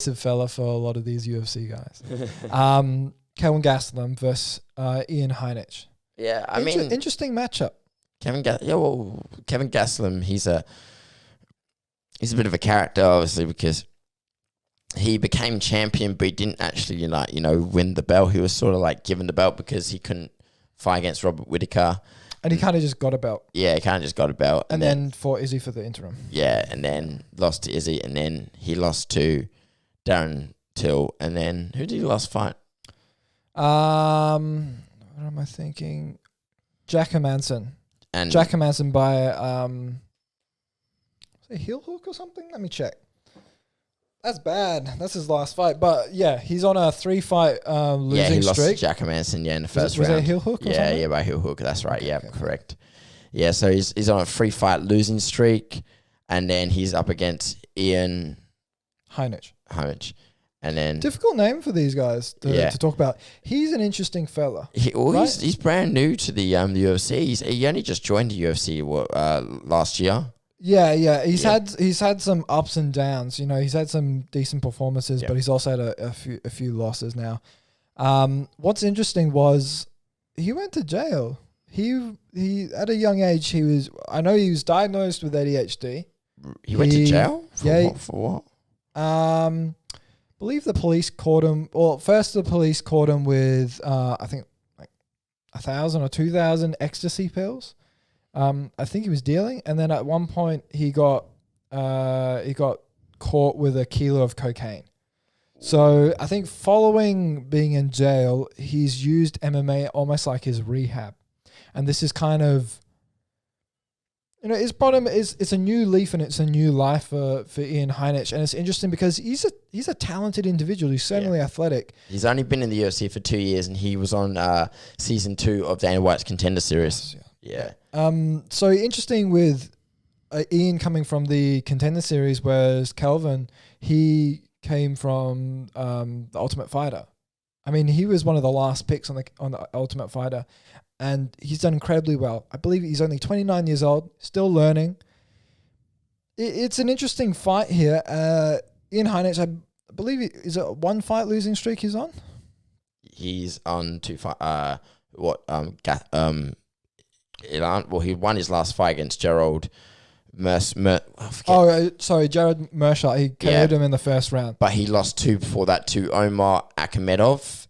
fella for a lot of these UFC guys. Kelvin Gastelum versus Ian Heinisch. Yeah, I mean, interesting matchup. Kevin Gastelum, he's a bit of a character, obviously, because he became champion, but he didn't actually, win the belt. He was sort of like given the belt because he couldn't fight against Robert Whittaker. And he kind of just got a belt. Yeah, he kind of just got a belt. And then fought Izzy for the interim. Yeah, and then lost to Izzy, and then he lost to Darren Till, and then who did he last fight? What am I thinking? Jack Hermanson. And Jack Hermanson by was it heel hook or something? Let me check. That's bad. That's his last fight. But yeah, he's on a 3-fight losing streak. Yeah, he lost to Jack Hermanson, in the first round. Was it a heel hook or something? Yeah, by heel hook. That's right. Okay, correct. Yeah, so he's on a 3-fight losing streak, and then he's up against Ian Heinisch. And then difficult name for these guys to talk about. He's an interesting fella. He's brand new to the UFC. He only just joined the UFC last year. Yeah. He's had some ups and downs. He's had some decent performances, but he's also had a few losses now. What's interesting was he went to jail. He at a young age he was diagnosed with ADHD. He went to jail for what? Believe the police caught him. Well, first the police caught him with I think like 1,000 or 2,000 ecstasy pills. I think he was dealing, and then at one point he got caught with a kilo of cocaine. So I think following being in jail, he's used MMA almost like his rehab, and this is kind of. His problem is it's a new leaf and it's a new life for Ian Heinisch, and it's interesting because he's a talented individual. He's certainly athletic. He's only been in the UFC for 2 years, and he was on season 2 of Dana White's Contender Series. Yeah. So interesting with Ian coming from the Contender Series, whereas Kelvin, he came from the Ultimate Fighter. I mean, he was one of the last picks on the Ultimate Fighter. And he's done incredibly well. I believe he's only 29 years old, still learning. It's an interesting fight here. Ian Heinisch, I believe, is it a 1-fight losing streak he's on? He's on 2 fight. He won his last fight against Gerald Jared Mershaw. He KO'd him in the first round. But he lost 2 before that to Omari Akhmedov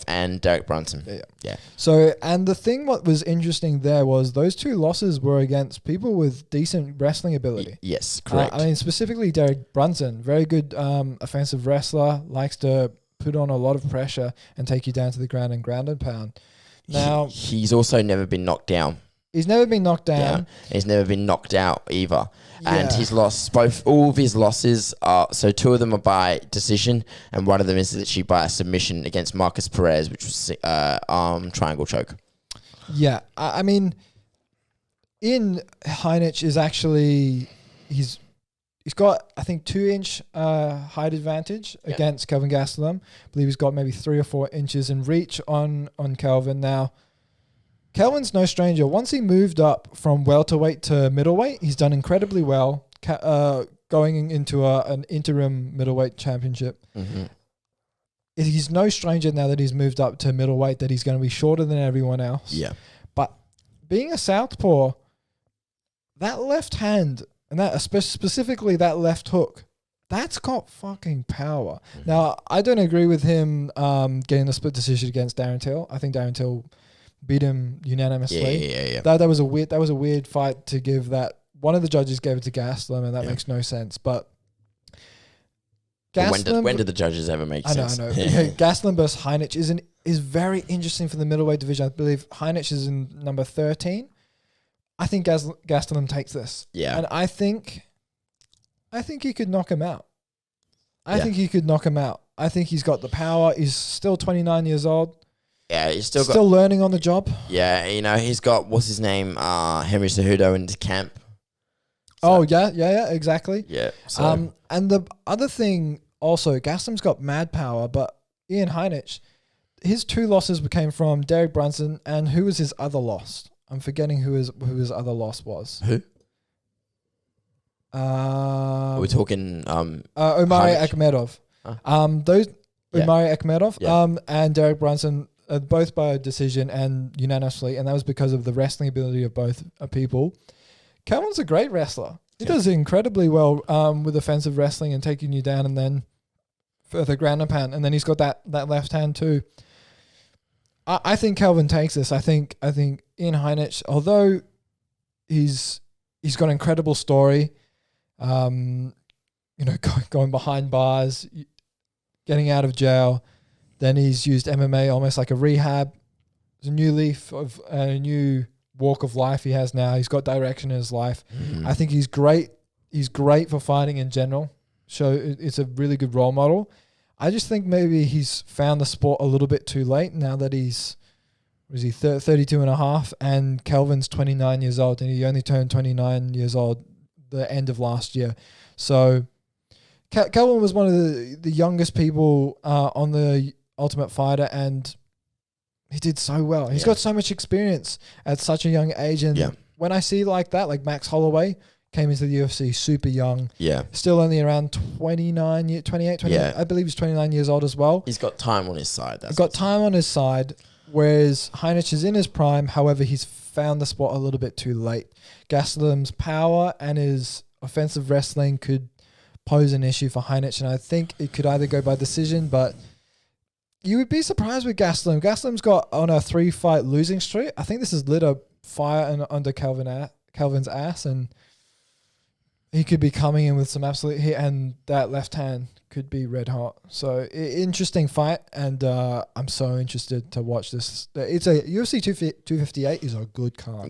and Derek Brunson. Yeah. So, and the thing what was interesting there was those 2 losses were against people with decent wrestling ability. Yes, correct. I mean, specifically Derek Brunson, very good offensive wrestler, likes to put on a lot of pressure and take you down to the ground and ground and pound. Now, he's also never been knocked down. He's never been knocked down. Yeah. He's never been knocked out either. Yeah. And he's lost all of his losses. So 2 of them are by decision, and one of them is literally by a submission against Marcus Perez, which was triangle choke. Yeah, I mean, Ian Heinisch is actually he's got I think 2-inch height advantage against Kelvin Gastelum. I believe he's got maybe 3 or 4 inches in reach on Kelvin now. Kelvin's no stranger. Once he moved up from welterweight to middleweight, he's done incredibly well, going into an interim middleweight championship. Mm-hmm. He's no stranger now that he's moved up to middleweight, that he's going to be shorter than everyone else. Yeah. But being a southpaw, that left hand, and that specifically that left hook, that's got fucking power. Mm-hmm. Now, I don't agree with him getting a split decision against Darren Till. I think Darren Till beat him unanimously. Yeah. That was a weird fight to give that. One of the judges gave it to Gastelum, and that makes no sense. But Gastelum, when did the judges ever make sense? I know. Gastelum versus Heinisch is very interesting for the middleweight division. I believe Heinisch is in number 13. I think Gastelum takes this. Yeah. And I think he could knock him out. I think he could knock him out. I think he's got the power. He's still 29 years old. Yeah, he's still learning on the job. Yeah, he's got, what's his name, Henry Cejudo in his camp. So. Oh, yeah, exactly. Yeah. So. And the other thing also, Gastelum's got mad power, but Ian Heinisch, his 2 losses came from Derek Brunson, and who was his other loss? I'm forgetting who his other loss was. Who? We're talking Omari Heinisch. Akhmedov. Huh? Those Yeah. Omari Akhmedov Yeah. and Derek Brunson, both by decision and unanimously, and that was because of the wrestling ability of both people. Kelvin's a great wrestler. He does incredibly well with offensive wrestling and taking you down, and then further ground and pound, and then he's got that left hand too. I think Kelvin takes this. I think in Heinisch, although he's got an incredible story, going behind bars, getting out of jail, then he's used MMA almost like a rehab. It's a new leaf of a new walk of life he has now. He's got direction in his life. I think he's great. He's great for fighting in general. So it's a really good role model. I just think maybe he's found the sport a little bit too late now that he's 32 and a half, and Kelvin's 29 years old, and he only turned 29 years old the end of last year. So Kelvin was one of the youngest people on the Ultimate Fighter, and he did so well. He's got so much experience at such a young age, and when I see like that, like Max Holloway came into the UFC super young. Yeah. Still only around 28. I believe he's 29 years old as well. He's got time on his side. He's got time on his side, whereas Heinisch is in his prime. However, he's found the sport a little bit too late. Gastelum's power and his offensive wrestling could pose an issue for Heinisch, and I think it could either go by decision, but you would be surprised with Gastelum. Gastelum's got on a 3-fight losing streak. I think this has lit a fire under Kelvin's ass, and he could be coming in with some absolute hit, and that left hand could be red hot. So interesting fight, and I'm so interested to watch this. It's a UFC 258 is a good card.